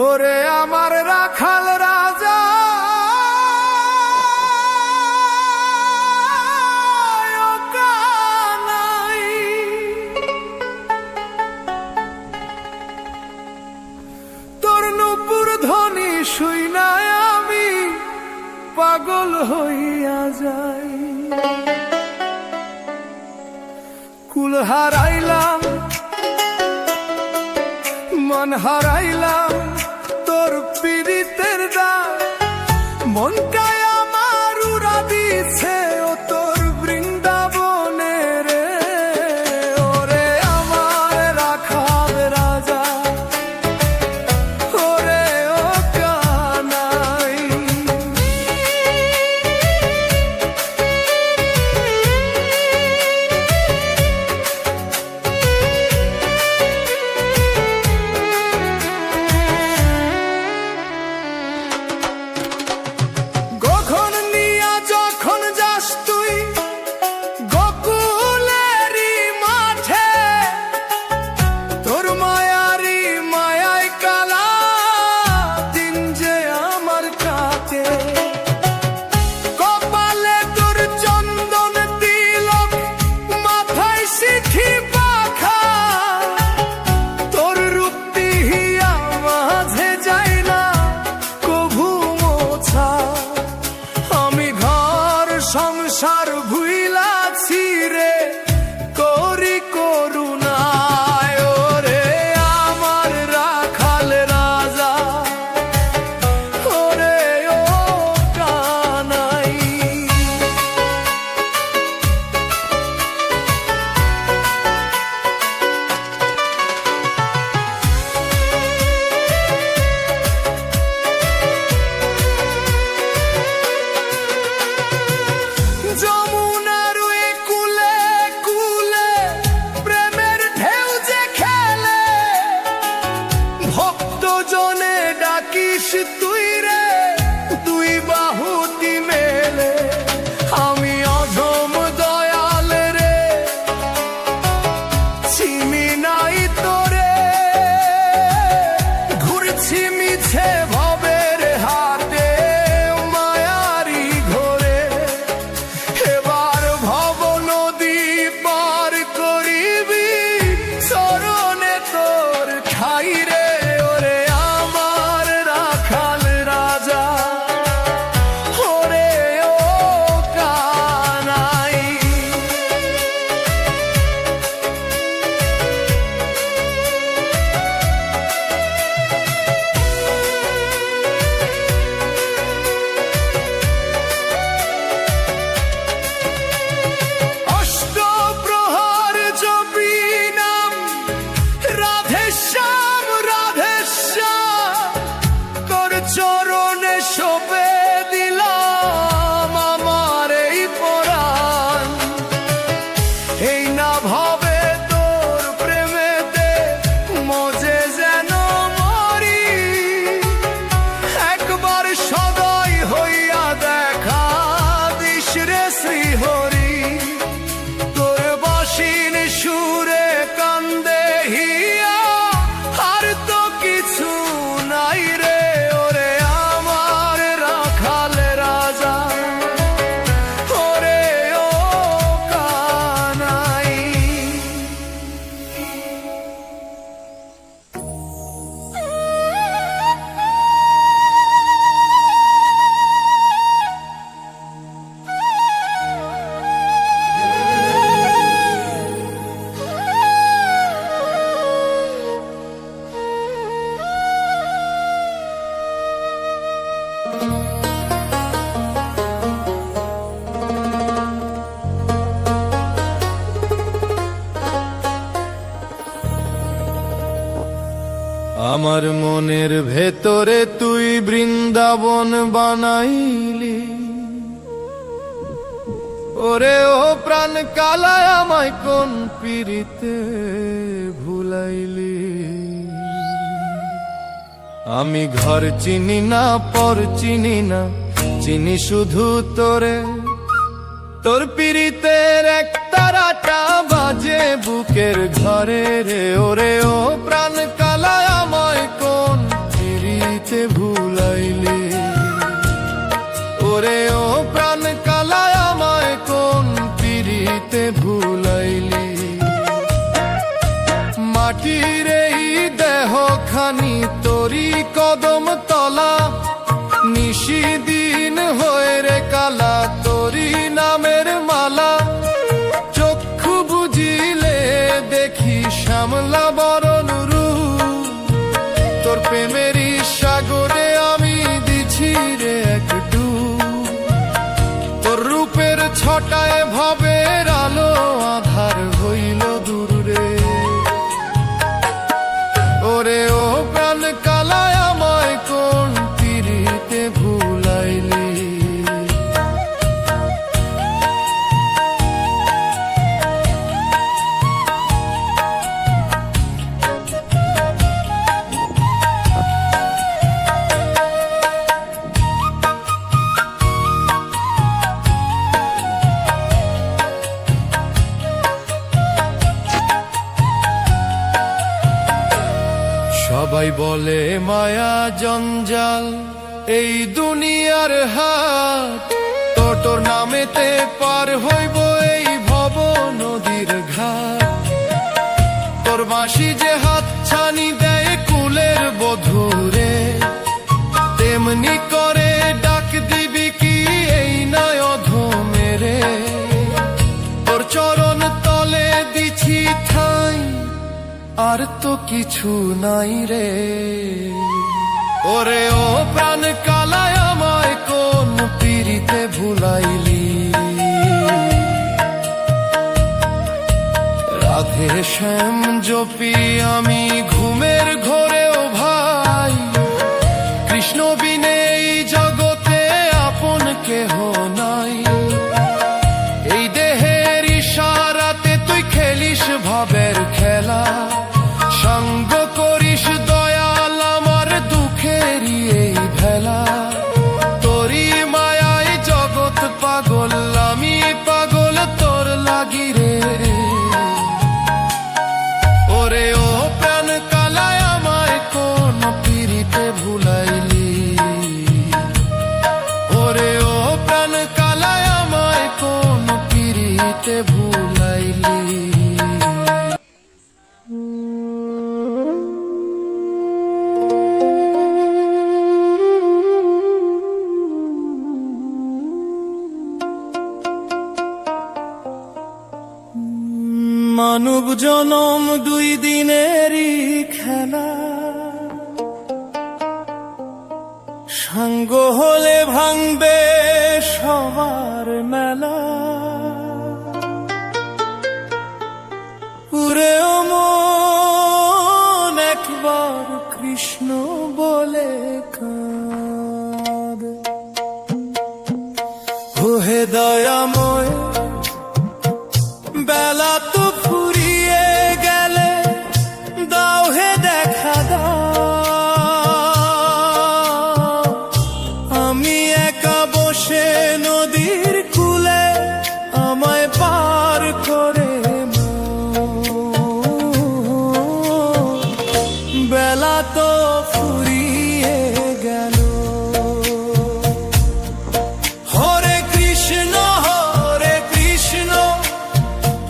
ওরে আমার রাখাল রাজা ও কানাই, তোর নূপুর ধ্বনি শুইনায় আমি পাগল হইয়া যাই। কুল হারাইলাম মন হারাইলাম তোর পীড়িতের দান, মনটায় আমার উড়া দিছে ও তোর বৃন্দাবনে রে। ওরে আমার রাখাল রাজা ওরে ও কানাই, সংসার ভুইলাছি রে করি করুণায়। ওরে আমার রাখাল রাজা ওরে ও কানাই, যমুনার ওই কুলে কুলে প্রেমের ঢেউ যে খেলে, ভক্ত জনে ডাকিস তুই রে দুই বাহুতি মেলে। আমি অধম দয়াল রে চিনি নাই তোরে, ঘুরছি মিছে ভবের হাটে মায়ারি ঘোরে। এবার ভব নদী পার করিবি চরণে তোর ঠাই রে। ওরে আমার রাখাল রাজা ওরে ও কানাই, অষ্টপ্রহর জপি নাম রাধেশ্যাম রাধেশ্যাম, তোর চরণে সঁপে দিলাম আমার এই পরাণ। এই না ভাবে তোর প্রেমেতে মজে যেন মরি, একবার সদয় হইয়া দেখা দিস রে শ্রীহরি। তোর বাসিন সুরে কান্দে হিয়া আর তো কিছু নাই রে। ওরে আমার রাখাল রাজা ওরে ও কানাই, আমার মনের ভেতরে তুই বৃন্দাবন বানাইলি। ওরে ও প্রাণ কালায় আমায় কোন পীড়িতে ভুলাইলি। আমি ঘর চিনি না পর চিনি না, চিনি শুধু তোরে। তোর পীড়িতের এক তারাটা বাজে বুকের ঘরে রে। ওরে ও প্রাণ কালায় আমায় কোন মাটির এই দেহ খানি তোরি কদম তলা, নিশিদিন হয়ে রে কালা তোরি নামের মালা। চক্ষু বুঝিলে দেখি শ্যামলা বরণ রূপ, তোর প্রেমেরই সাগরে আমি দিছি রে এক ডুব। তোর রূপের ছটায় ভবের আলো আধার হইল দূর রে। ওরে ও প্রাণ কালায় আমায় কোন পিরিতে ভুলাইলি। সবাই বলে মায়া জঞ্জাল এই দুনিয়ার হাট, তোর নামেতে পার হইব এই ভব নদীর ঘাট। তোর বাঁশি যে হাত ছানি দেয় কুলের বধুরে, তেমনি করে ডাক দিবি কি এই নয় অধমেরে। তোর চরণ তলে দিছি ঠাই আর তো কিছু নাই রে। ওরে ও প্রাণ কালায় আমায় কোন পিরিতে ভুলাইলি। রাধে শ্যাম জপি আমি ঘুমের ঘোরেও ভাই, কৃষ্ণ বিনে এই জগতে আপন কেহ নাই। এই দেহের ইশারাতে তুই খেলিস ভাবের খেলা, সঙ্গ করিস দয়াল আমার দুঃখেরই এই ভেলা। তোরই মায়ায় জগৎ পাগল, আমি পাগল তোর লাগি রে। ওরে ও প্রাণ কালায় আমায় কোন পিরিতে ভুলাইলি। ওরে ও প্রাণ কালায় আমায় কোন পিরিতে ভুলাইলি। মানব জনম দুই দিনেরই খেলা, সাঙ্গ হলে ভাঙবে সবার মেলা। পুরে মন একবার কৃষ্ণ বলে কাঁদে। হে দয়াময় বেলা তো ফুরিয়ে গেলে দাও হে দেখা দাও। আমি একা বসে নদীর কূলে আমায় পার করে বেলা তো ফুরিয়ে গেল। হরে কৃষ্ণ হরে কৃষ্ণ,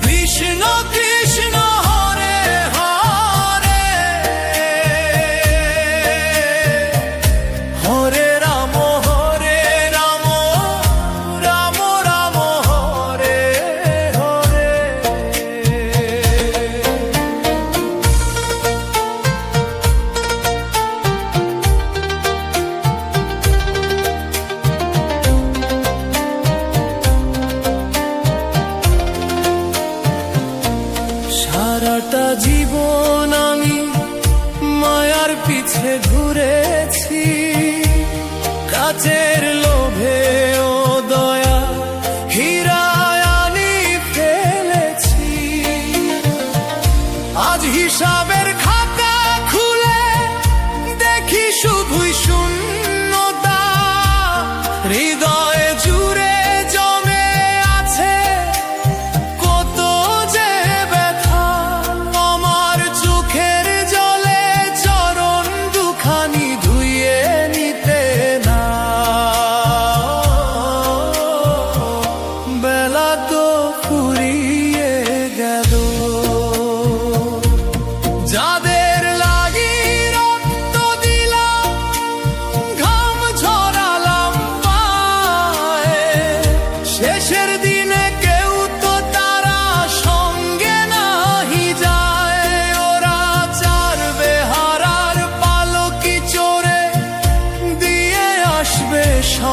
কৃষ্ণ কৃষ্ণ হরে হরে, হরে রাম রাম রাম হরে হরে। সারাটা জীবন আমি মায়ার পিছে ঘুরেছি, কাচের লোভে ও দয়া হীরায় আনি ফেলেছি। আজ হিসাবের খাতা খুলে দেখি শুধুই শূন্যতা, হৃদয়ে জুড়ে জমে আছে কত যে ব্যথা। আমার চোখের জলে চরণ দুখানি ধুইয়ে নিতে না।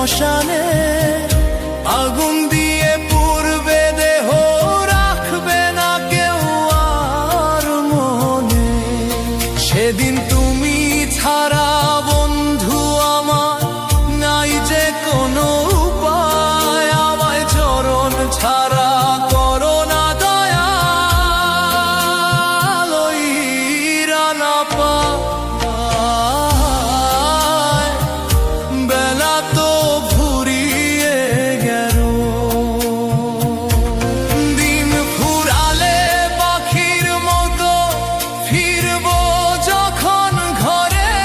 শ্মশানে আগুন দিয়ে পূর্বে দেহ রাখবে না কেউ আর মনে। সেদিন তুমি ছাড়া বন্ধু আমার নাই যে কোনো উপায়, আমায় চরণ ছাড়া করো না দয়াল, ওই রানা পায় বেলা তো ফুরিয়ে গেল। দিন ফুরালে পাখির মতো ফিরবো যখন ঘরে,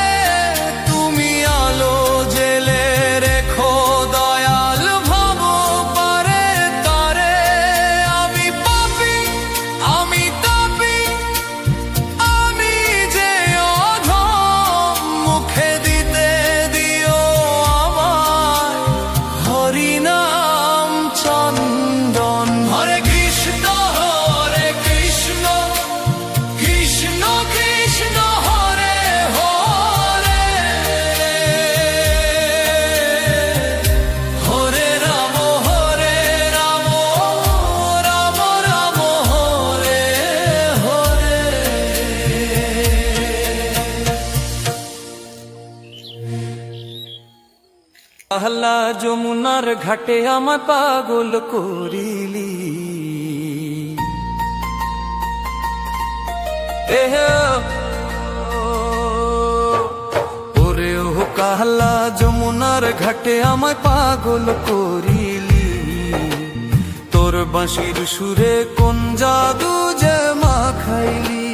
তুমি আলো জেলে রেখো দয়াল ভাব পারে তারে। আমি পাপী, আমি তাপী, আমি যে অধম, মুখে দিতে দিও আমায় হরি নাম চন্দন। হরে কৃষ্ণ কৃষ্ণ কৃষ্ণ হরে হরে, হরে রাম রাম রাম হরে হরে। আহলা যমুনার ঘাটে আমায় পাগল করিলি, ওরে ও কাহলা যমুনার ঘাটে আমায় পাগল করিলি। তোর বাঁশির সুরে কোন জাদু যে মাখাইলি।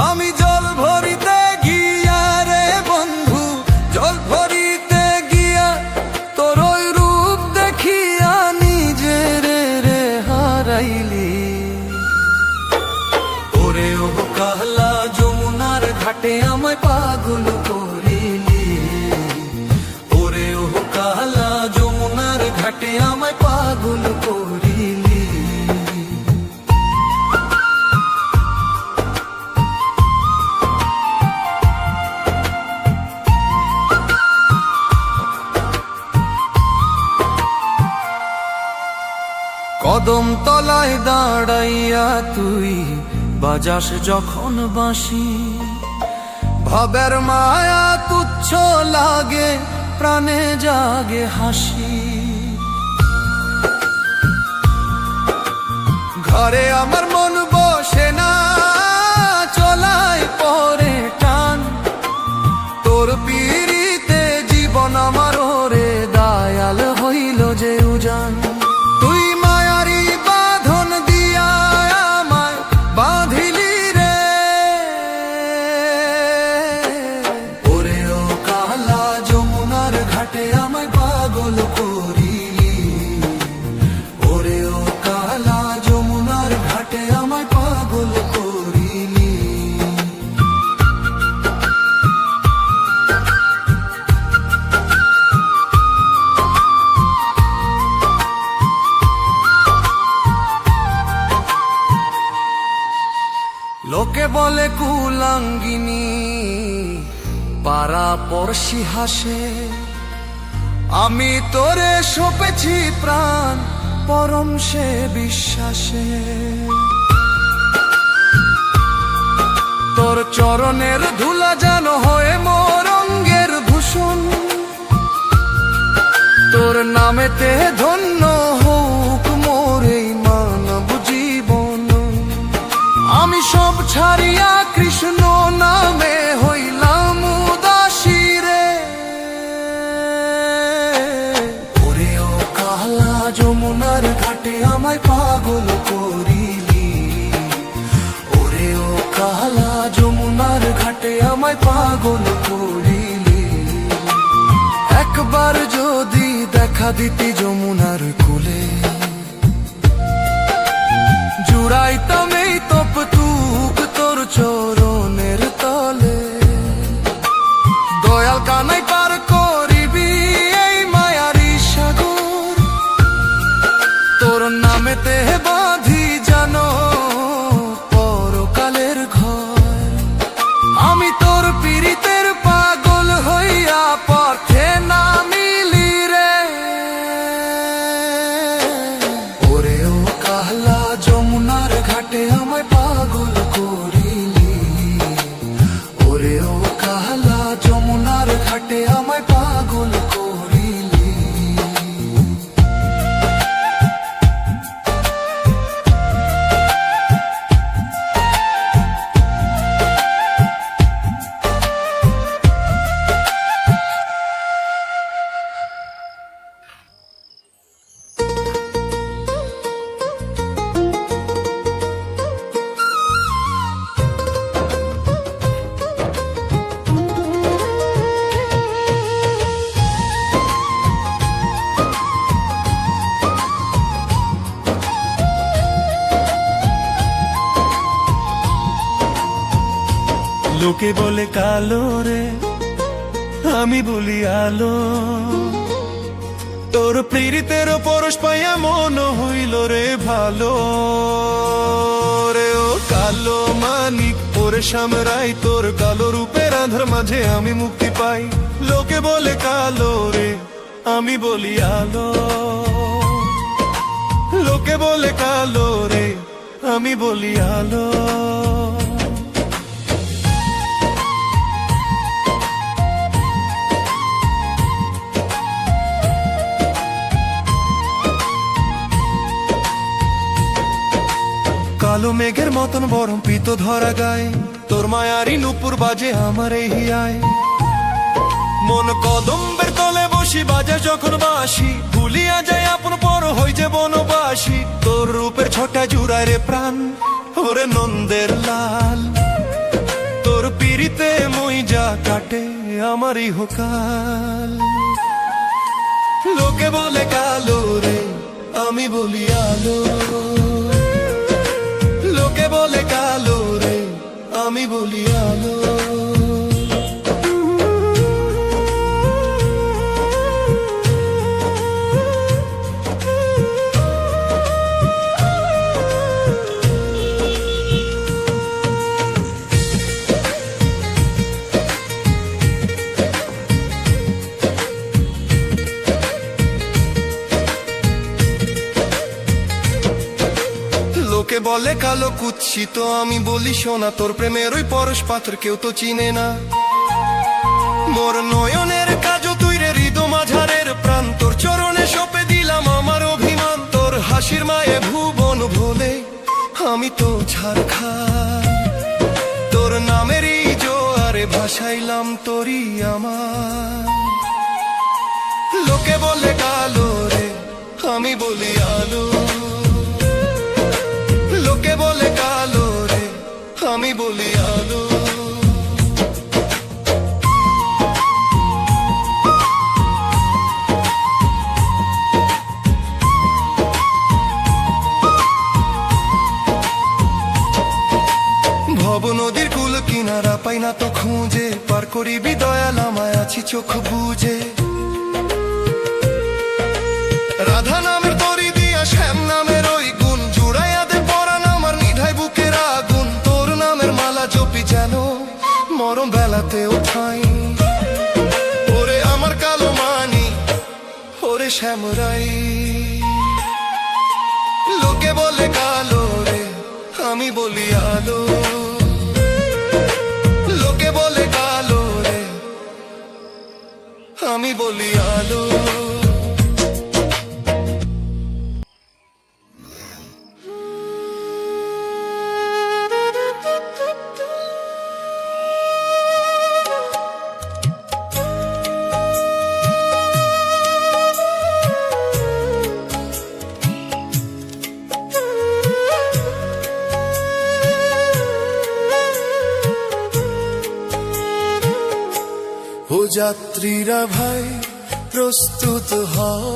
আমি জল ভরিতে গিয়া রে বন্ধু, জল ভরিতে গিয়া তোর ওই রূপ দেখিয়া নিজের রে হারাইলি। ওরে ও কাহলা যমুনার ঘাটে আমায় পাগল করিলি, ওরে ও কাহলা যমুনার ঘাটে আমায় পাগল করিলি। কদম তলায় দাঁড়াইয়া তুই বাজাস যখন বাঁশি, ভাবের মায়া তুচ্ছ লাগে প্রাণে জাগে হাসি। ঘরে আমার মন বসে না, চলাই পরে টান, তোর পিড়িতে জীবন আমার ওরে দয়াল হইল যে উজান। তুই মায়ারি বাঁধন দিয়া আমায় বাঁধিলি রে, ওরে ও কালা যমুনার ঘাটে আমায় পাগল করিলি, ওরে ও কালা যমুনার ঘাটে আমায় পাগল করিলি। লোকে বলে কুলাঙ্গিনী, পাড়া পড়শি হাসে, আমি তোরে সপেছি প্রাণ পরম সে বিশ্বাসে। তোর চরণের ধুলা যেন হয়ে মোর অঙ্গের ভূষণ, তোর নামেতে ধন্য হোক মোর এই মানব জীবন। আমি সব ছাড়িয়া কৃষ্ণ নামে হইলাম উদাসী রে, ওরে ও কালা যমুনার ঘাটে আমায় পাগল করিলি, ওরে ও কালা যমুনার ঘাটে আমায় পাগল করিলি। একবার যদি দেখা দিতি যমুনার কূলে, জুড়াইতাম এই তপ তুক তোর চরণের তলে। দয়াল কানাই পার করিবি এই মায়ারি সাগর, তোর নামেতে বাঁধি জানো পরকালের ঘর। আমি তোর পীড়িতের পাগল হইয়া পথে নামি লোকে বলে কালো রে, আমি বলি আলো। তোর প্রীতির পরশ পাইয়া মন হইল রে ভালো রে। ও কালো মানিক ওরে সামরাই, তোর কালো রূপের আধার মাঝে আমি মুক্তি পাই। লোকে বলে কালো রে, আমি বলি আলো। লোকে বলে কালো রে, আমি বলি আলো। কালো মেঘের মতন বরং পিত ধরা গায়ে, তোর মায়ারি নুপুর বাজে আমার এই হিয়ায়। মন কদম্বের তলে বসি বাজে যখন বাঁশি, ভুলিয়া যায় আপন পর হই যে বনবাসী। তোর রূপের ছটা জুড়ায় রে প্রাণ, ওরে নন্দের লাল। তোর পিড়িতে মই যা কাটে আমার ইহকাল। লোকে বলে কালো রে, আমি বলি আলো। লোকে বলে কালো রে, আমি বলি আলো। লোকে বলে কালো কুৎসিত, আমি বলি সোনা। তোর প্রেমের ওই পরশ পাথর কেউ তো চিনে না। মোর নয়নের কাজও তুই রে, হৃদ মাঝারের প্রাণ। তোর চরণে সঁপে দিলাম আমার অভিমান। তোর হাসির মায়ে ভুবন ভোলে আমি তো ঝাড়খণ্ড। তোর নামেরই জোয়ারে ভাসাইলাম তোরই আমার। লোকে বলে কালো রে, আমি বলি আলো। লোকে বলে কালো রে, আমি বলি আলো। ভব নদীর কুল কিনারা পাই না তো খুঁজে, পার করিবি দয়াল আমায় আছি চোখ বুঝে। রাধা নামের তরি দিয়া শ্যাম নামের ওই গুণ, জুড়াইয়া দে পরাণ আমার নিধাই বুকের আগুন। তোর নামের মালা জপি যেন মরম বেলাতে ওঠাই। ওরে আমার কালো মানি, ওরে শ্যামরাই। লোকে বলে কালো রে, আমি বলি আলো। লোকে বলে কালো রে, আমি বলি আলো। ও যাত্রীরা ভাই প্রস্তুত হও,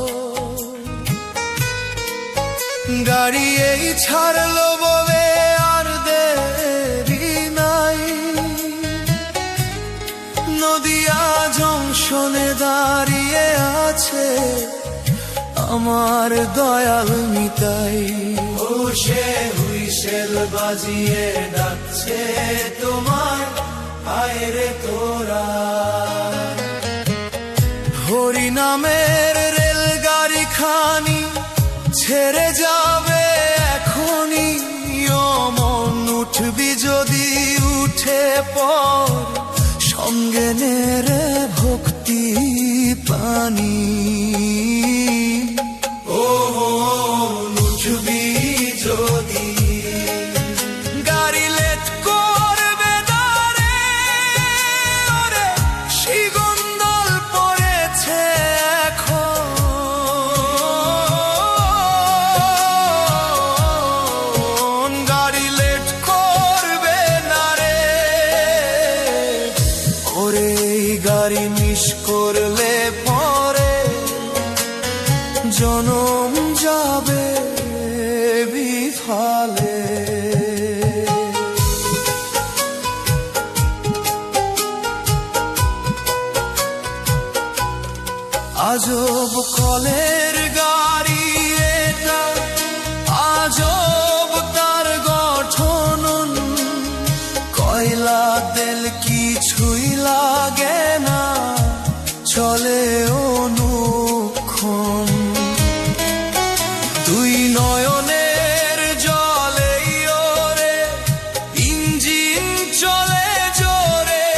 গাড়ি এই ছাড়লো বলে আর দেরি নাই। নদিয়া জংশনে দাঁড়িয়ে আছে আমার দয়াল নিতাই। ও সে হুইসেল বাজিয়ে ডাকছে তোমার, আয় রে তোরা। হরি নামের রেলগাড়ি খানি ছেড়ে যাবে এখনই। মন উঠবি যদি উঠে পর, সঙ্গে নেরে ভক্তি পানি। ও মন উঠবি যদি, গাড়ি লেট করবে দাঁড়ে। ওরে শিগন্দল পড়েছে এখন, গাড়ি লেট করবে না রে। ওরে এই গাড়ি মিস করলে পরে জনম যাবে বিফলে। আজব কলের গাড়ি এটা, আজব তার গঠন, কয়লা তেল কিছুই লাগে না, চলে অনুক্ষণ। দুই নয়নের জলেই ওরে ইঞ্জিন চলে জোরে,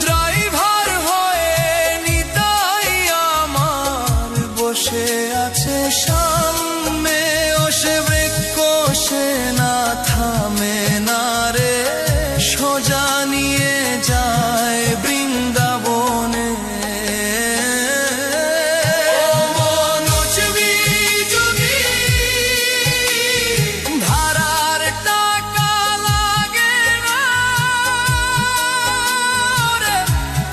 ড্রাইভার হয়ে নিতাই আমার বসে আছে সামনে, ও সে ব্রেক কষে না, থামে না রে, সোজা নিয়ে যায় বৃন্দাবনে। ধারার টাকা লাগে না রে,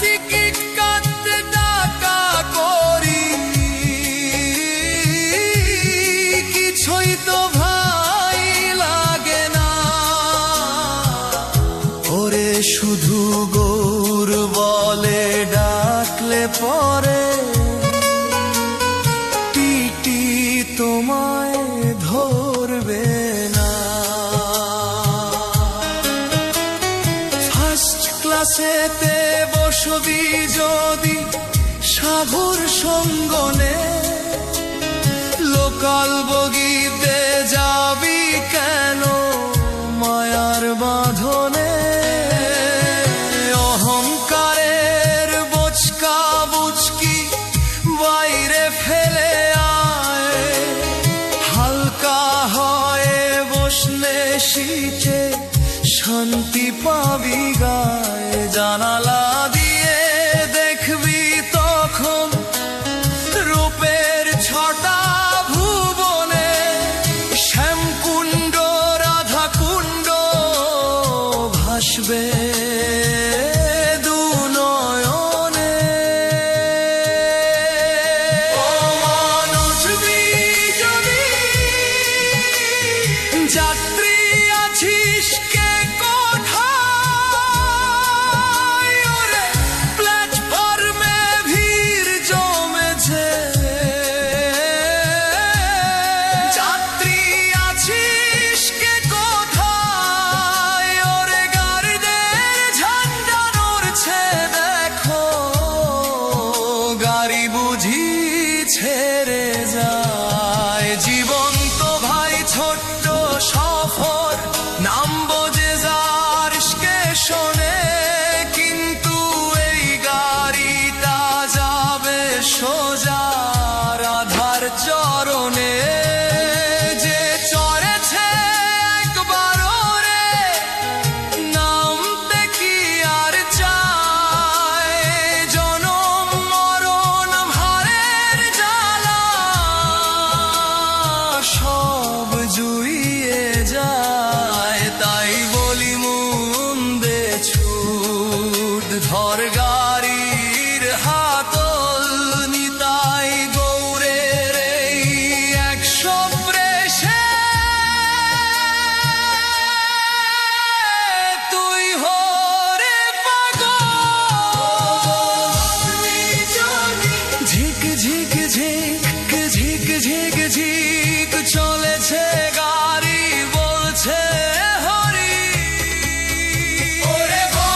টিকিট কাটতে টাকা করি, কিছুই তো ভাই লাগে না ওরে, শুধু গৌর বলে ডাকলে পরে টিটি তোমায় ধরবে না। ফার্স্ট ক্লাসেতে বসবি যদি সাধুর সঙ্গনে, লোকাল বগিতে যাবি কেন মায়ার বাঁধনে, অহংকারের বোচকা বুচকি বাইরে ফেলে আয়, হালকা হয়ে বসলে শীতে শান্তি পাবি গায়ে, জানালা দিয়ে দেখবি তখন রূপের ছটা ভুবনে, শ্যামকুণ্ড রাধা কুণ্ড ভাসবে দু নয়নে। ও মানসবি যদি যাত্রী আছিস কে কোথায়, ওরে প্ল্যাটফর্মে ভিড় জমেছে, যাত্রী আছিস কে কোথায়, ওরে গাড়িদের ঝান্ডা নড়ছে দেখো, গাড়ি বুঝি ছেড়ে যায়। জীবন তো ভাই ছোট্ট সফর, নামবো যে যার স্টেশনে, কিন্তু এই গাড়িটা যাবে সোজা রাধার চরণে। যে চড়েছে একবার রে, নামতে কি আর চায়, জনম মরণ ভারের জ্বালা সব জুইয়ে যায়, তাই বলি মন দে ছুট, ধর গাড়ির হাতল, নিতাই গৌরের এই 100 প্রেসে তুই হরে পাগল। ঝিক ঝিক ঝিক ঝিক ঝিক ঝিক চলেছে গাড়ি, বলছে হরি, ওরে বল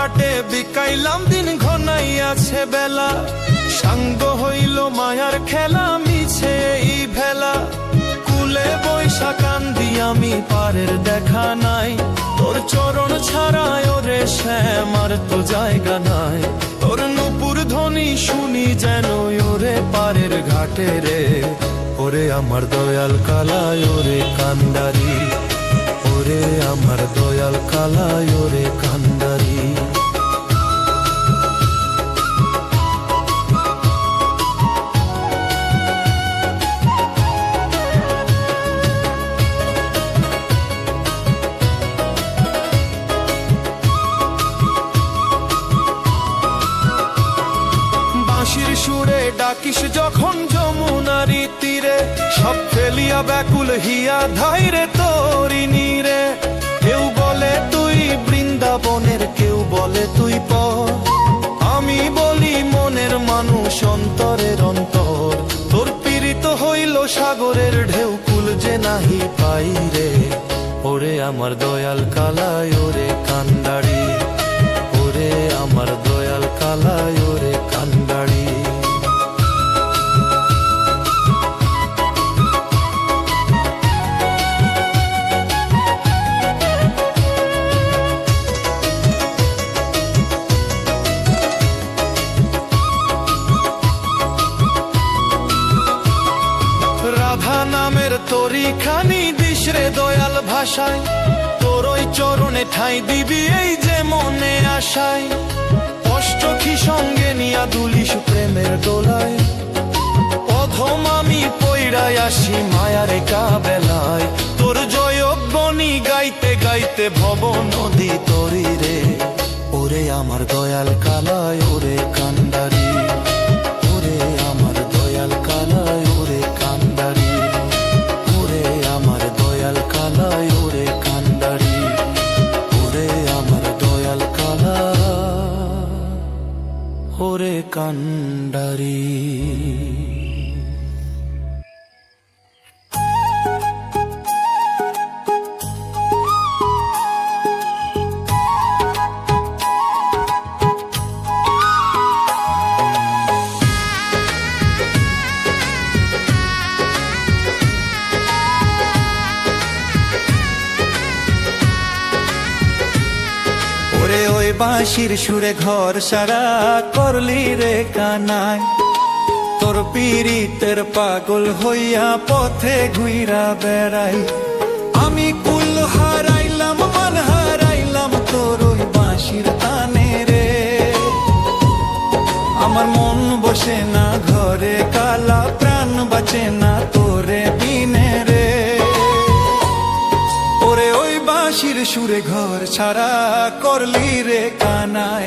ঘাটে বিকাইলাম দিন ঘনাইয়াছে বেলা, সাঙ্গ হইল মায়ার খেলা মিছে এই ভেলা। কুলে বৈশা কান্দি আমি পারের দেখা নাই, তোর চরণ ছাড়ায় ওরে শ্যাম আর তো জায়গা নাই। তোর নূপুর ধ্বনি শুনি যেন ওরে পারের ঘাটে রে, ওরে আমার দয়াল কালায় ওরে কান্দারি, ওরে আমার দয়াল কালায় ওরে কান্দারি। বাঁশির সুরে ডাকিস যখন যমুনারি তীরে, সব ফেলিয়া ব্যাকুল হিয়া ধাইরে তোরি নীরে। কেউ বলে তুই বৃন্দাবনের, কেউ বলে তুই পর, আমি বলি মনের মানুষ অন্তরের অন্তর। তোর পীড়িত হইল সাগরের ঢেউ, কুল যে নাহি পাই রে, ওরে আমার দয়াল কালায় ওরে কান্দারি, ওরে আমার দয়াল কালায় ওরে কান্দারি। রাধা নামের তরি খানি দিস রে দয়াল ভাষায়, তোর ওই চরণে ঠাঁই দিবি এই যে মনে আশায়। অষ্টখী সঙ্গে নিয়া দুলিস প্রেমের দোলায়, অধম আমি পইড়ায় আসি মায়ারে কাবেলায়। তোর জয়জ্ঞনি গাইতে গাইতে ভব নদী তরি রে, ওরে আমার দয়াল কালায় ওরে কান্দারি, ওরে আমার দয়াল কালায় ওরে কান্দারি, ওরে আমার দয়াল কালায় ওরে কান্দারি, ওরে আমার দয়াল কালায় ওরে কান্দারি। ওরে ওই বাঁশির সুরে ঘর সারা করলি রে কানাই, তোর পীড়িতের পাগল হইয়া পথে ঘুইরা বেড়াই। আমি কুল হারাইলাম মান হারাইলাম তোর ওই বাঁশির তানে রে, আমার মন বসে না ঘরে কালা, প্রাণ বাঁচে না তোরে বিনে রে। ওরে ওই বাঁশির সুরে ঘর ছাড়া করলি রে কানাই,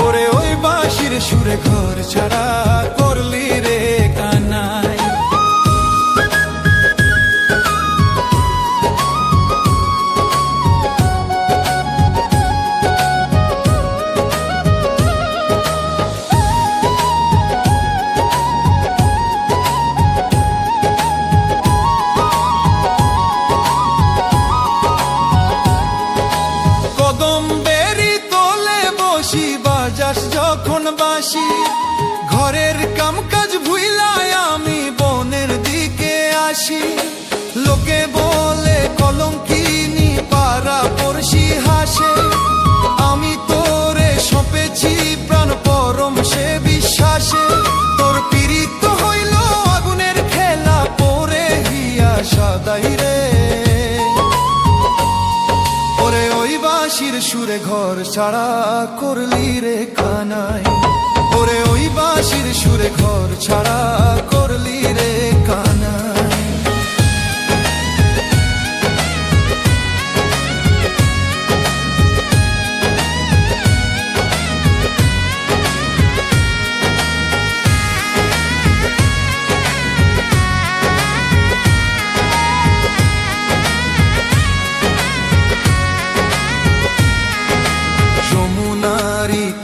ওরে ওই বাঁশির সুরে ঘর ছাড়া করলি রে কানাই। যখন বাঁশি ঘরের কাম কাজ ভুইলায় আমি বনের দিকে আসি, লোকে বলে কলঙ্কিনী পাড়া পড়শি হাসে, আমি তোরে সঁপেছি প্রাণ পরম সে বিশ্বাসে। তোর পীড়িত হইল আগুনের খেলা পরে হিয়া সাদাই রে, ওরে ওই বাঁশির সুরে ঘর ছাড়া করলি রে কানাই, ওরে ওই বাঁশির সুরে ঘর ছাড়া করলি রে কানাই।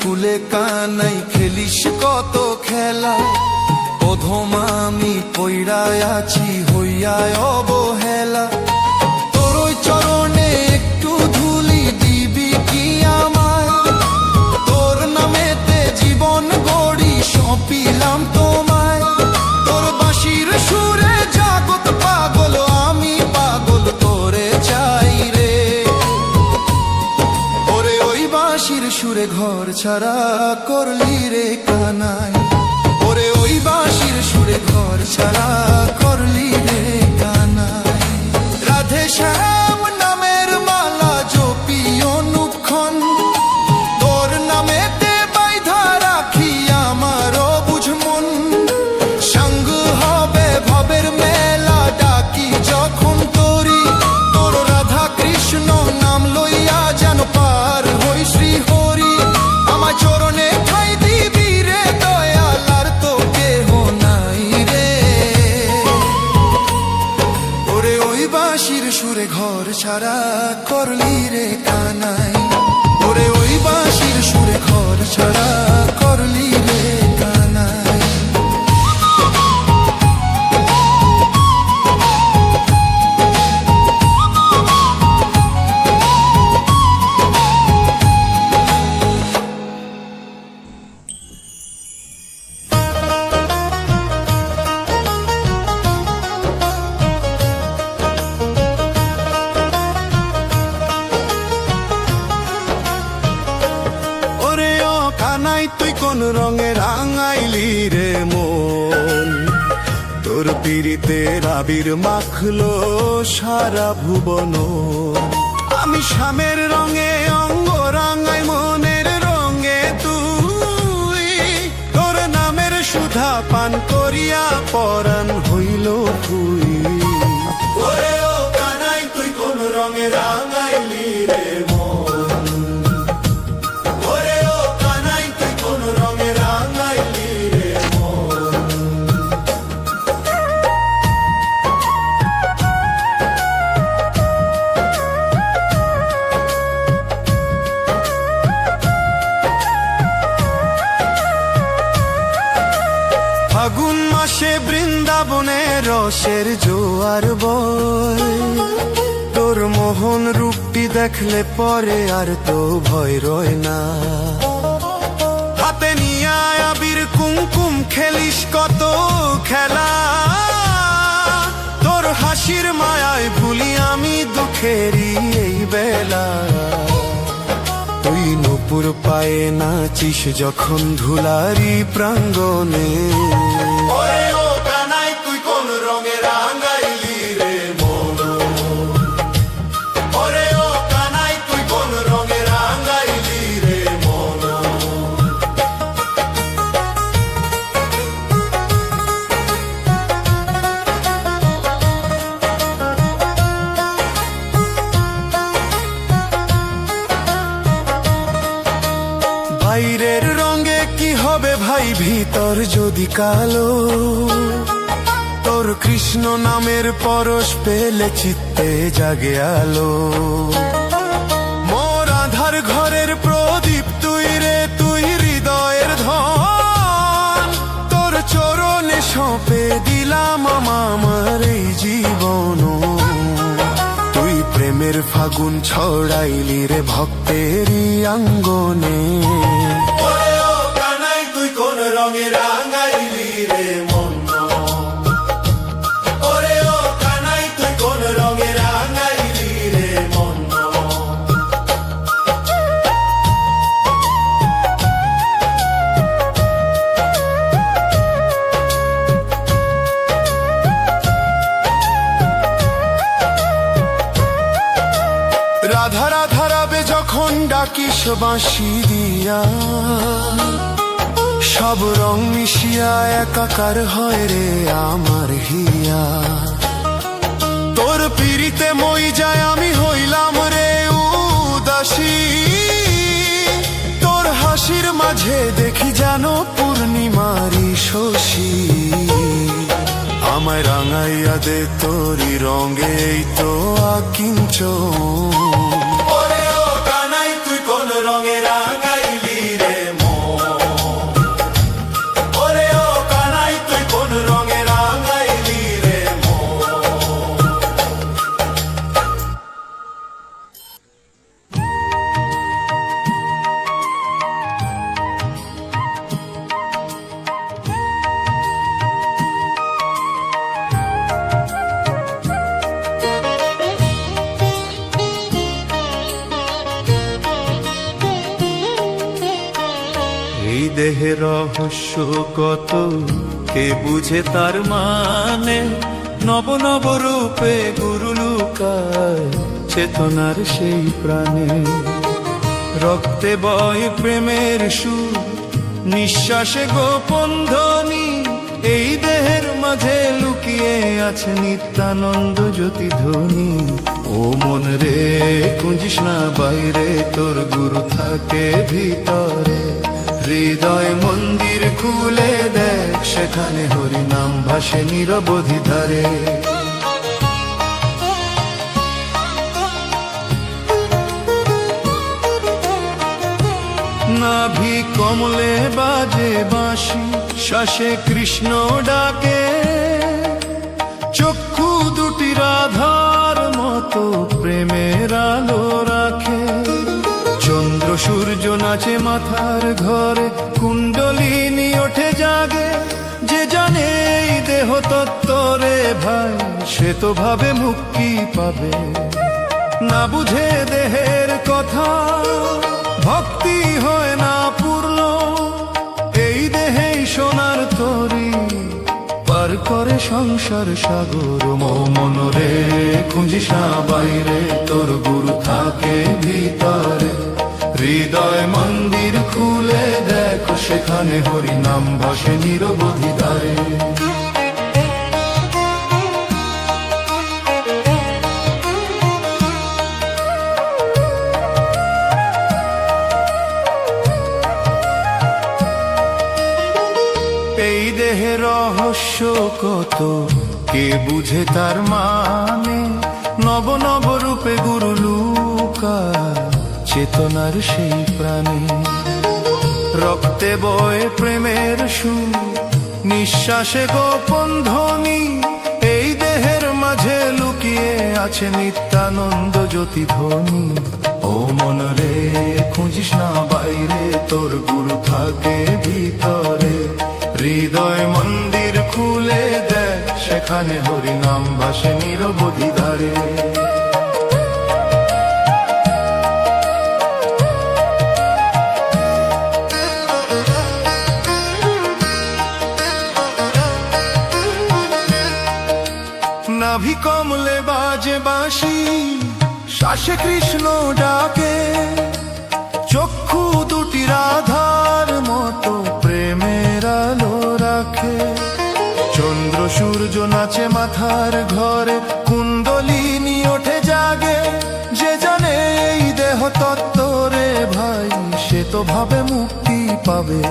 কুলে কানাই খেলিস কত খেলা, অধম আমি পইড়ায় আছি হইয়ায় অবহেলা। তোর ওই চরণে একটু ধুলি দিবি কি আমায়, সুরে ঘর ছাড়া করলি রে কানাই, ওরে ওই বাঁশির সুরে ঘর ছাড়া করলি রে কানাই। রাধে শ্যাম নামের মালা জপি অনুক্ষণ, তোর নামেতে বাইধা রাখি আমারও বুঝমন। সঙ্গ হবে ভবের মেলা ডাকি যখন তোরি, তোর রাধা কৃষ্ণ নাম লইয়া যেন পার হই শ্রী হরি। আমার চরণে ঠাই দিবি রে দয়াল, আর তো কেহ নাই রে। ওরে ওই বাঁশির সুরে ঘর ছাড়া করলি রে কানাই, ওরে ওই বাঁশির সুরে ঘর ছাড়া করলি রে কানাই। ওরে ও কানাই তুই কোন রঙে রাঙাইলি রে মন, তোর পিরিতের আবির মাখলো সারা ভুবন। আমি শ্যামের রঙে অঙ্গ রাঙাই মনের রঙে তুই, তোর নামের সুধা পান করিয়া পরাণ হইল তুই। ওরে ও কানাই তুই কোন রঙে রাঙাইলি রে মন, ওরে ও কানাই তুই কোন রঙে রাঙাইলি রে মন। ফাগুন মাসে বৃন্দাবনে রসের জোয়ার বয়, তোর মোহন রূপটি দেখলে পরে আর তো ভয় রয় না। হাতে নিয়ে আবির কুমকুম খেলিস কত খেলা, তোর হাসির মায়ায় ভুলি আমি দুঃখেরই এই বেলা। তুই নুপুর পায়ে নাচিস যখন ধুলারি প্রাঙ্গণে, ওরে ও কানাই তুই কোন রঙে রাঙাইলি রে মন, ওরে ও কানাই তুই কোন রঙে রাঙাইলি রে মন। বাইরের রঙে কি হবে ভাই ভিতর যদি কালো, তোর কৃষ্ণ নামের পরশ পেলে চিত্তে জাগে আলো। মোর আধার ঘরের প্রদীপ তুই রে, তুই হৃদয়ের ধন, তোর চরণে সঁপে দিলাম আমার এই জীবন। তুই প্রেমের ফাগুন ছড়াইলি রে ভক্তেরই আঙ্গনে, ওরে ও কানাই তুই কোন রঙে রাঙাইলি রে মন, ওরে ও কানাই তুই কোন রঙে রাঙাইলি রে মন। রাধা রাধা রাবে যখন ডাকিস বাঁশি দিয়া, সব রং মিশিয়া একাকার হয় রে আমার হিয়া। তোর পিরিতে মই যায় আমি হইলাম রে উদাসী, তোর হাসির মাঝে দেখি যেন পূর্ণিমারি শশী। আমায় রাঙাইয়া দে তোরি রঙে এই তো আকিঞ্চন, ওরে ও কানাই তুই কোন রঙে রাঙাইলি রে মন, ওরে ও কানাই তুই কোন রঙে রাঙাইলি রে মন। দেহের রহস্য কত, কে বুঝে তার মানে? নব নব রূপে গুরু লুকায় চেতনার সেই প্রাণে। রক্তে বয় প্রেমের সুর, নিঃশ্বাসে গোপন ধ্বনি, এই দেহের মাঝে লুকিয়ে আছে নিত্যানন্দ জ্যোতি ধ্বনি। ও মন রে, খুঁজিস না বাইরে, তোর গুরু থাকে ভিতরে। হৃদয় মন্দির খুলে দেখ, সেখানে হরি নাম ভাসে নিরবধি ধারে। নাভি কমলে বাজে বাঁশি, শ্বাসে কৃষ্ণ ডাকে, চক্ষু দুটি রাধার মতো প্রেমের আলো রাখে। চন্দ্র সূর্য নাচে মাথার ঘরে, কুণ্ডলিনী ওঠে জাগে। যে জানে এই দেহ তত্ত্বরে ভাই, সে তো ভাবে মুক্তি পাবে। না বুঝে দেহের কথা, ভক্তি হয় না পূর্ণ। এই দেহেই সোনার তরী, পার করে সংসার সাগর। মন রে, খুঁজিস না বাইরে, তোর গুরু থাকে ভিতরে। হৃদয় মন্দির খুলে দেখ, সেখানে হরি নাম ভাসে নিরবধি ধারে। এই দেহের রহস্য কত, কে বুঝে তার মানে? নব নব রূপে গুরু লুকায় চেতনার সেই প্রাণে। রক্তে বয় প্রেমের সুর, নিঃশ্বাসে গোপন ধ্বনি, এই দেহের মাঝে লুকিয়ে আছে নিত্যানন্দ জ্যোতি ধ্বনি। ও মন রে, খুঁজিস না বাইরে, তোর গুরু থাকে ভিতরে। হৃদয় মন্দির খুলে দেখ, সেখানে হরি নাম ভাসে নিরবধি ধারে। নাভি কমলে বাজে বাঁশি, শ্বাসে কৃষ্ণ ডাকে, চক্ষু দুটি রাধার মতো প্রেমের আলো রাখে। চন্দ্র সূর্য নাচে মাথার ঘরে, কুণ্ডলিনী ওঠে জাগে। যে জানে এই দেহ তত্ত্বরে ভাই, সে তো ভাবে মুক্তি পাবে।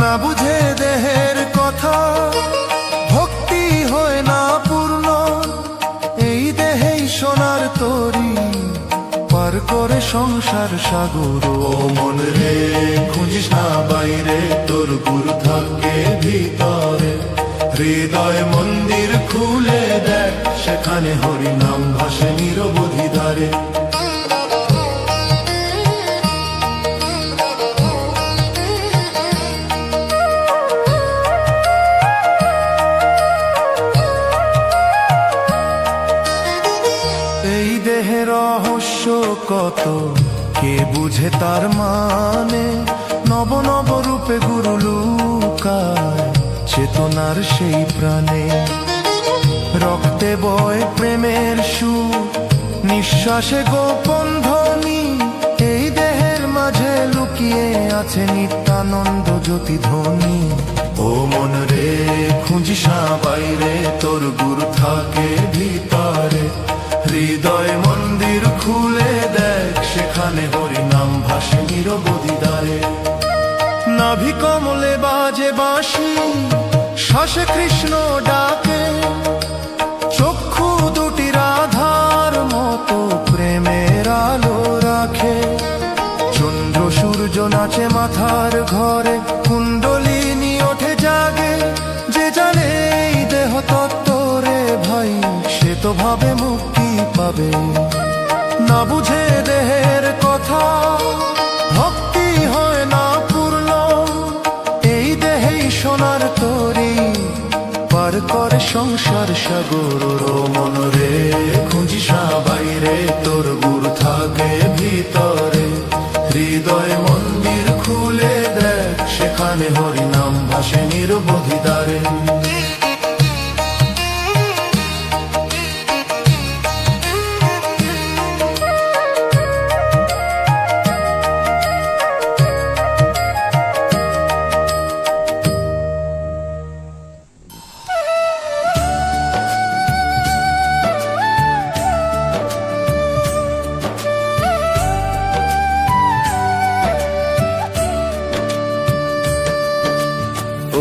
না বুঝে দেহের কথা, ভক্তি হয় না পূর্ণ। এই দেহেই সোনার তরী, পার করে সংসার সাগর। ও মন রে, খুঁজিস না বাইরে, তোর গুরু থাকে ভিতরে। হৃদয় মন্দির খুলে দেখ, সেখানে হরি নাম ভাসে নিরবধি ধারে। এই দেহের রহস্য কত, কে বুঝে তার মানে? নব নব রূপে গুরু লুকায় চেতনার সেই প্রাণে। রক্তে বয় প্রেমের সুর, নিঃশ্বাসে গোপন ধ্বনি, এই দেহের মাঝে লুকিয়ে আছে নিত্যানন্দ জ্যোতি ধ্বনি। ও মন রে, খুঁজিস না বাইরে, তোর গুরু থাকে ভিতরে। হৃদয় মন্দির খুলে দেখ, সেখানে হরি নাম ভাসে নিরবধি ধারে। নাভি কমলে বাজে বাঁশি, শ্বাসে কৃষ্ণ ডাকে, চক্ষু দুটি রাধার মতো প্রেমের আলো রাখে। চন্দ্র সূর্য নাচে মাথার ঘরে, কুণ্ডলিনী ওঠে জাগে। যে জানে এই দেহ তত্ত্বরে ভাই, সে তো ভাবে মুক্তি পাবে। না বুঝে দেহের কথা, ভক্তি হয় না পূর্ণ। এই দেহেই সোনার তরী, পার করে সংসার সাগর। মন রে, খুঁজিস না বাইরে, তোর গুরু থাকে ভিতরে। হৃদয় মন্দির খুলে দেখ, যেখানে হরি নাম ভাসে নিরবধি দ্বারে।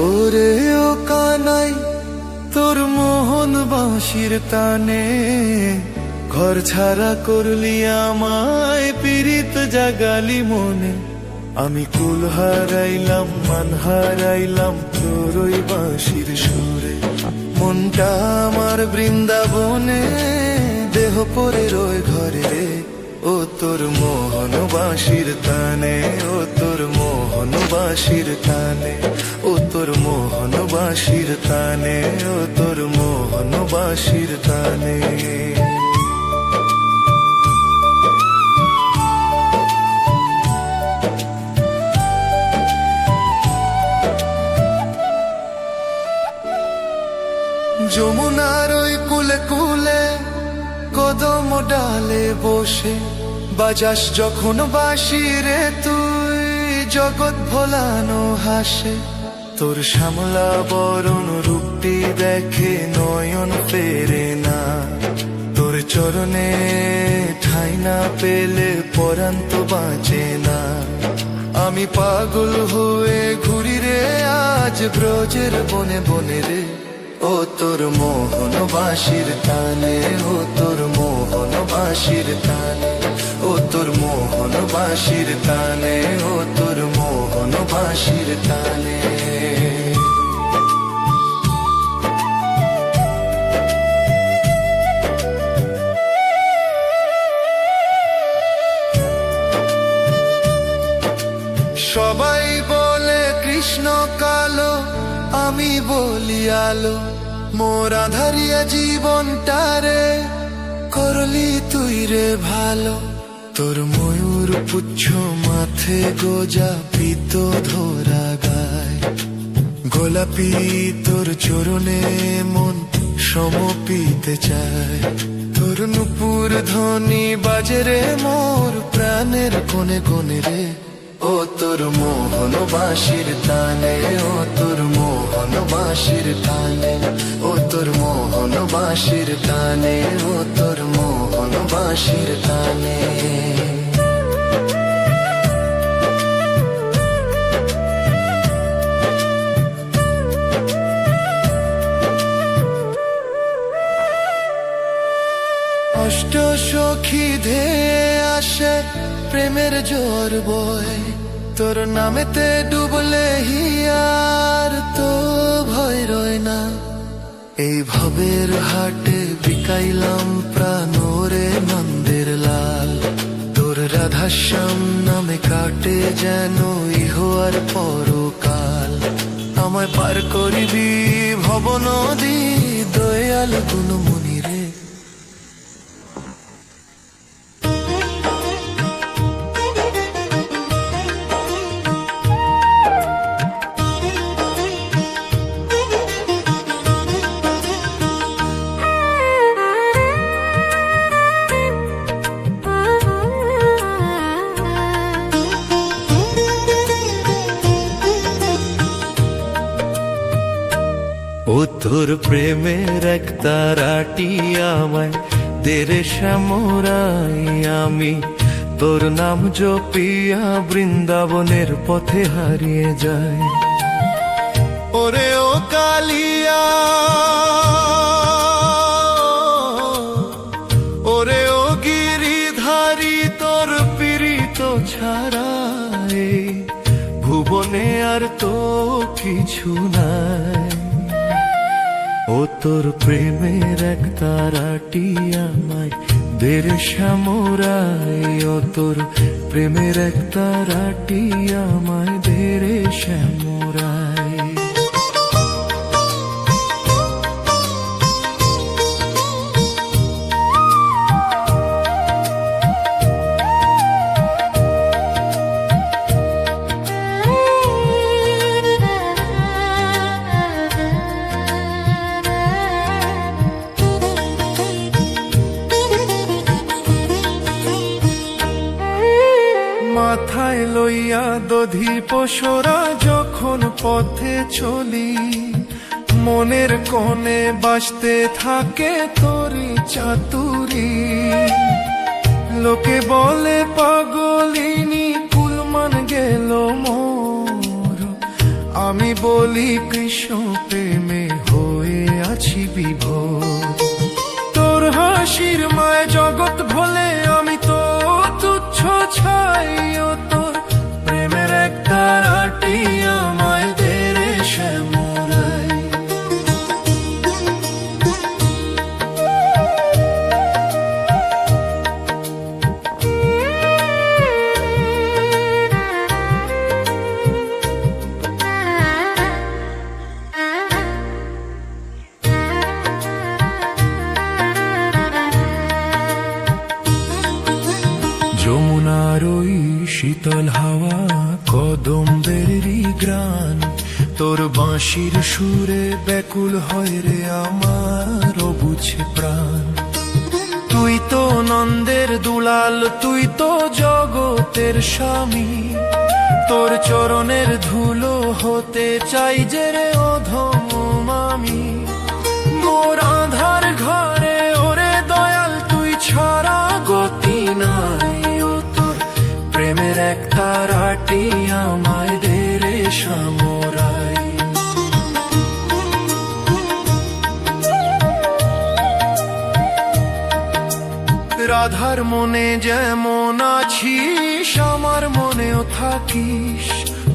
ওরে ও কানাই তোর মোহন বাঁশির টানে ঘর ছাড়া করলি আমায়, পীড়িত জাগালি মনে। আমি কুল হারাইলাম মান হারাইলাম তোর ওই বাঁশির সুরে। মনটা আমার বৃন্দাবনে, দেহ পরে রয় ঘরে রে। ও তোর মোহন বাঁশির টানে, ও তোর মোহন বাঁশির টানে, ও তোর মোহন বাঁশির টানে, ও তোর মোহন বাঁশির টানে। যমুনার ওই কুলে কুলে কদম ডালে বসে বাজাস যখন বাঁশি রে তুই, জগৎ ভোলানো হাসে। তোর শ্যামলা বরণ রূপটি দেখে নয়ন ফেরে না, তোর চরণে ঠাই না পেলে পরাণ তো বাঁচে না। আমি পাগল হয়ে ঘুরি রে আজ ব্রজের বনে বনে রে। ও তোর মোহন বাঁশির টানে, ও তোর মোহন বাঁশির টানে, ও তোর মোহন বাঁশির টানে, ও তোর মোহন বাঁশির টানে। সবাই বলে কৃষ্ণ কালো, আমি বলি আলো। মোর আধারিয়া জীবনটারে করলি তুই রে ভালো। তোর ময়ূর পুচ্ছ মাথে গোজা পিত ধরা গায়, গোলাপি তোর চরণে মন সমপিতে চায়। তোর নুপুর ধ্বনি বাজে রে মোর প্রাণের কোণে কোণে রে। ও তোর মোহন বাঁশির টানে, ও তোর মোহন বাঁশির টানে, ও তোর মোহন বাঁশির টানে, ও তোর মোহন বাঁশির টানে। অষ্ট সখী ধেয়ে আসে প্রেমের জোর বয়, তোর নামেতে ডুবলে হিয়ার তো ভয় রয় না। এই ভবের হাটে বিকাইলাম প্রাণ রে নন্দের লাল, তোর রাধাশ্যাম নামে কাটে যেন ইহ আর পরকাল। আমায় পার করিবি ভব নদী দয়াল গুণমণি রে। ও তোর প্রেমের এক তারাটি আমায় দেরে শ্যামরাই, আমি তোর নাম জপিয়া বৃন্দাবনের পথে হারিয়ে যাই। ওরে ও কালিয়া, ওরে ও গিরিধারী, তোর পীড়িত ছাড়া এই ভুবনে আর তো কিছু নাই। ও তোর প্রেমের এক তারাটি আমায় দের শ্যামরাই, ও তোর প্রেমের এক তারাটি আমায় দের শ্যামরাই। তোমায় লইয়া দধি পশরা যখন পথে চলি, মনের কোণে বাসতে থাকে তোরি চাতুরি। লোকে বলে পাগলিনী কুলমান গেল মোর, আমি বলি কৃষ্ণ প্রেমে হয়ে আছি বিভোর। তোর হাসির মায় জগৎ ভোলে আমি তো তুচ্ছ ছাই, ও তোর প্রেমের একটা রাটি আমায় দেরে শ্যামরাই। যমুনার ওই শীতল হাওয়া কদম্বেরই গ্রান, তোর বাঁশির সুরে ব্যাকুল হয় রে আমার অবুঝে প্রাণ। তুই তো নন্দের দুলাল, তুই তো জগতের স্বামী, তোর চরণের ধুলো হতে চাই যে রে অধম আমি। মোর আধার ঘরে ওরে দয়াল তুই ছাড়া গতি নাই, ও তোর প্রেমের একটা রাটি আমায় দে রে সামরাই। রাধার মনে যেমন আছিস আমার মনেও থাকিস,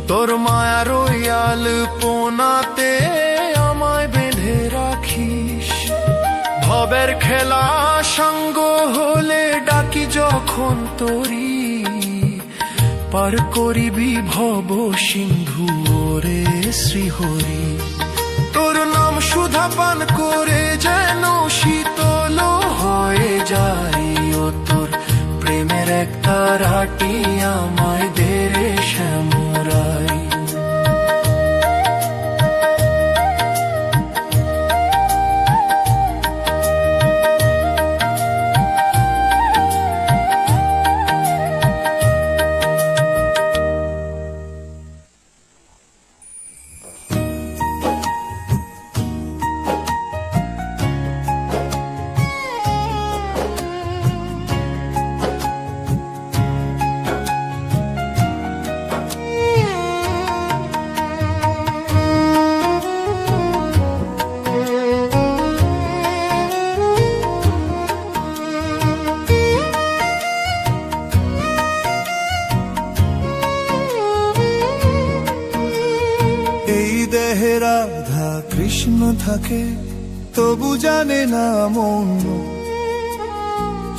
তোর মায়ার ওয়াল পোনাতে আমায় বেঁধে রাখিস। ভবের খেলা সঙ্গ হলে ডাকি যখন তোরি, পার করিবি ভব সিন্ধু ওরে শ্রীহরি। তোর নাম সুধা পান করে যেন শীতল হয়ে যাই, ও তোর প্রেমের একটা রাটি আমায় দে রে শ্যামরাই। রাধা কৃষ্ণ থাকে তবু জানে না মন,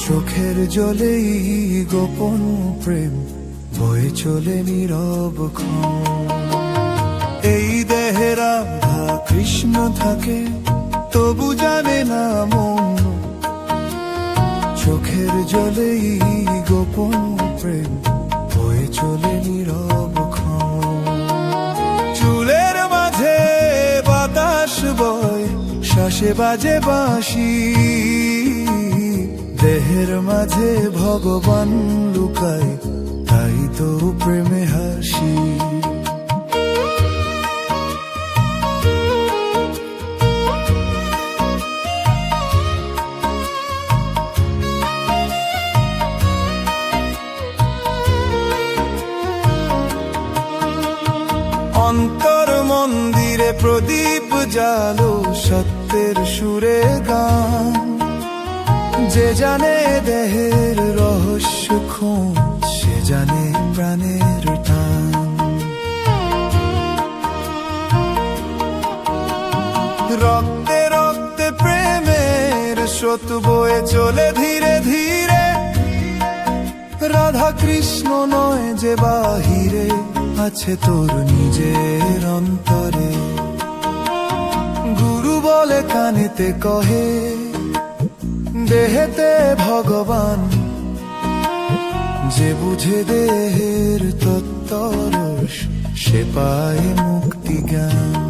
চোখের জলেই গোপন প্রেম বয়ে চলে নীরব ক্ষণ। এই দেহে রাধা কৃষ্ণ থাকে তবু জানে না মন, চোখের জলেই গোপন প্রেম বয়ে চলে নীরব ক্ষণ। চুলের মাঝে বাতাস বয়, শ্বাসে বাজে বাঁশি, দেহের মাঝে ভগবান লুকায়, তাই তো প্রেমে হাসি। অন্তর মন্দিরে প্রদীপ জালো, সত্যের সুরে গান, যে জানে দেহের রহস্য খোঁজ, সে জানে প্রাণের টান। রক্তে রক্তে প্রেমের স্রোত বয়ে চলে ধীরে ধীরে, রাধা কৃষ্ণ নয় যে বাহিরে, আছে তোর নিজের অন্তরে। গুরু বলে কানেতে কহে, দেহেতে ভগবান, যে বুঝে দেহের তত্ত্বরস, সে পায় মুক্তি জ্ঞান।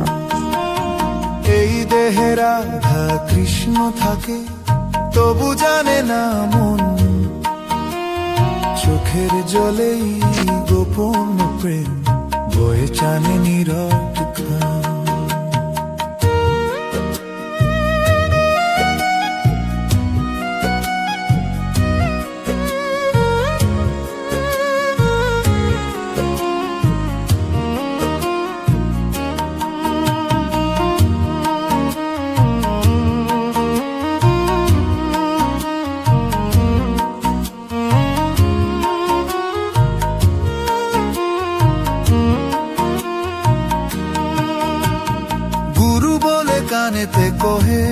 এই দেহে রাধা কৃষ্ণ থাকে তবু জানে না মন, চোখের জলেই গোপন প্রেম বয়ে টানে নীরব খান। গুরু বলে কানেতে কহে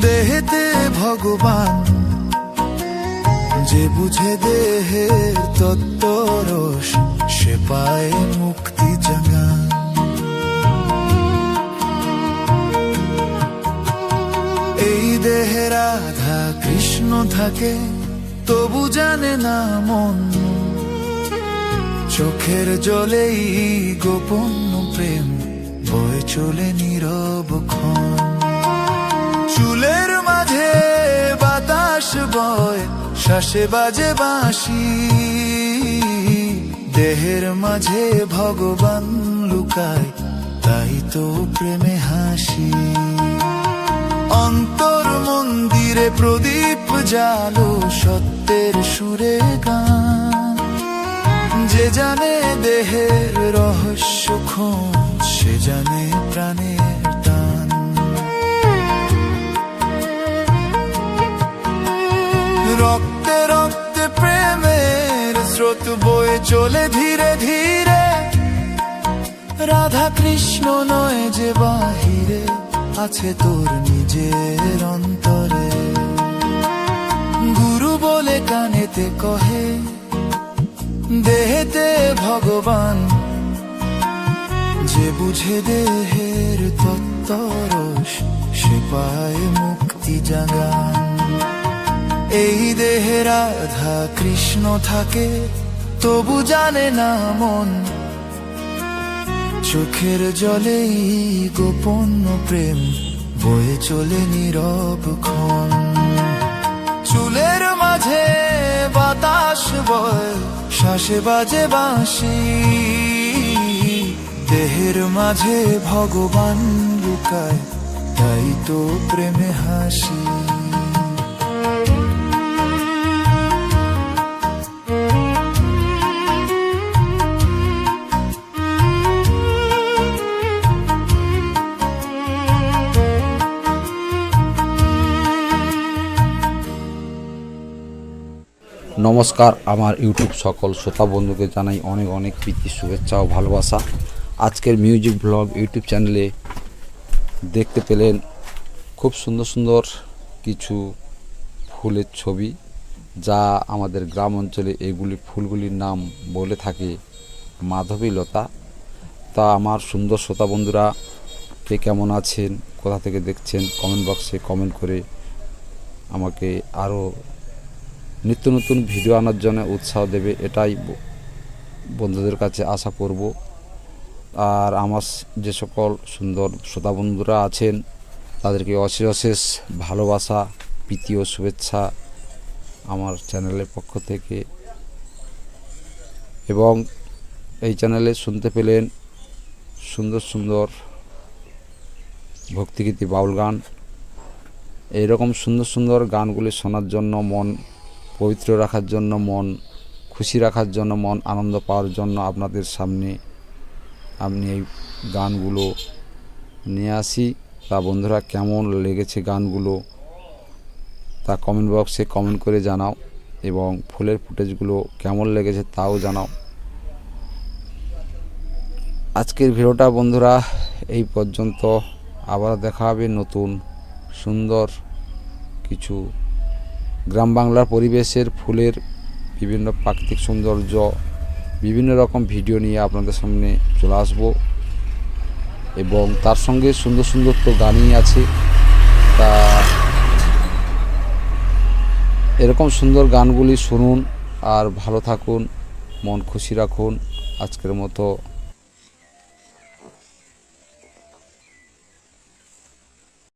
দেহেতে ভগবান, যে বুঝে দেহের তত্ত্বরস সে পায় মুক্তি জাগান। এই দেহে রাধা কৃষ্ণ থাকে তবু জানে না মন, চোখের জলেই গোপন প্রেম বয়ে চলে নীরব ক্ষণ। চুলের মাঝে বাতাস বয় শ্বাসে বাজে বাঁশি, দেহের মাঝে ভগবান লুকায় তাই তো প্রেমে হাসি। অন্তর মন্দিরে প্রদীপ জালো সত্যের সুরে গান, যে জানে দেহের রহস্য খোঁজ সে জানে প্রাণের টান। রক্তে রক্তে প্রেমের স্রোত বয়ে চলে ধীরে ধীরে, রাধা কৃষ্ণ নয় যে বাহিরে, আছে তোর নিজের অন্তরে। গুরু বলে কানেতে কহে দেহেতে ভগবান, যে বুঝে দেহের তত্ত্বরস সে পায় মুক্তি জাগান। এই দেহে রাধা কৃষ্ণ থাকে তবু জানে না মন, চোখের জলেই গোপন প্রেম বয়ে চলে নীরব ক্ষণ। চুলের মাঝে বাতাস বয় শ্বাসে বাজে বাঁশি, দেহের মাঝে ভগবান লুকায় তাই তো প্রেমে হাসি। নমস্কার, আমার ইউটিউব সকল শ্রোতা বন্ধুকে জানাই অনেক অনেক প্রীতি, শুভেচ্ছা ও ভালোবাসা। আজকের মিউজিক ব্লগ ইউটিউব চ্যানেলে দেখতে পেলেন খুব সুন্দর সুন্দর কিছু ফুলের ছবি, যা আমাদের গ্রাম অঞ্চলে এগুলি ফুলগুলির নাম বলে থাকে মাধবীলতা। তা আমার সুন্দর শ্রোতা বন্ধুরা কে কেমন আছেন, কোথা থেকে দেখছেন, কমেন্ট বক্সে কমেন্ট করে আমাকে আরও নিত্য নতুন ভিডিও আনার জন্য উৎসাহ দেবে, এটাই বন্ধুদের কাছে আশা করব। আর আমার যে সকল সুন্দর শ্রোতা বন্ধুরা আছেন তাদেরকে অশেষ অশেষ ভালোবাসা, প্রীতি ও শুভেচ্ছা আমার চ্যানেলের পক্ষ থেকে। এবং এই চ্যানেলে শুনতে পেলেন সুন্দর সুন্দর ভক্তিগীতি বাউল গান। এইরকম সুন্দর সুন্দর গানগুলি শোনার জন্য, মন পবিত্র রাখার জন্য, মন খুশি রাখার জন্য, মন আনন্দ পাওয়ার জন্য আপনাদের সামনে আমি এই গানগুলো নিয়ে আসি। তা বন্ধুরা কেমন লেগেছে গানগুলো তা কমেন্ট বক্সে কমেন্ট করে জানাও, এবং ফুলের ফুটেজগুলো কেমন লেগেছে তাও জানাও। আজকের ভিডিওটা বন্ধুরা এই পর্যন্ত, আবার দেখা হবে নতুন সুন্দর কিছু গ্রাম বাংলার পরিবেশের ফুলের বিভিন্ন প্রাকৃতিক সৌন্দর্য, বিভিন্ন রকম ভিডিও নিয়ে আপনাদের সামনে চলে আসব। এবং তার সঙ্গে সুন্দর সুন্দর তো গানই আছে, তা এরকম সুন্দর গানগুলি শুনুন আর ভালো থাকুন, মন খুশি রাখুন। আজকের মতো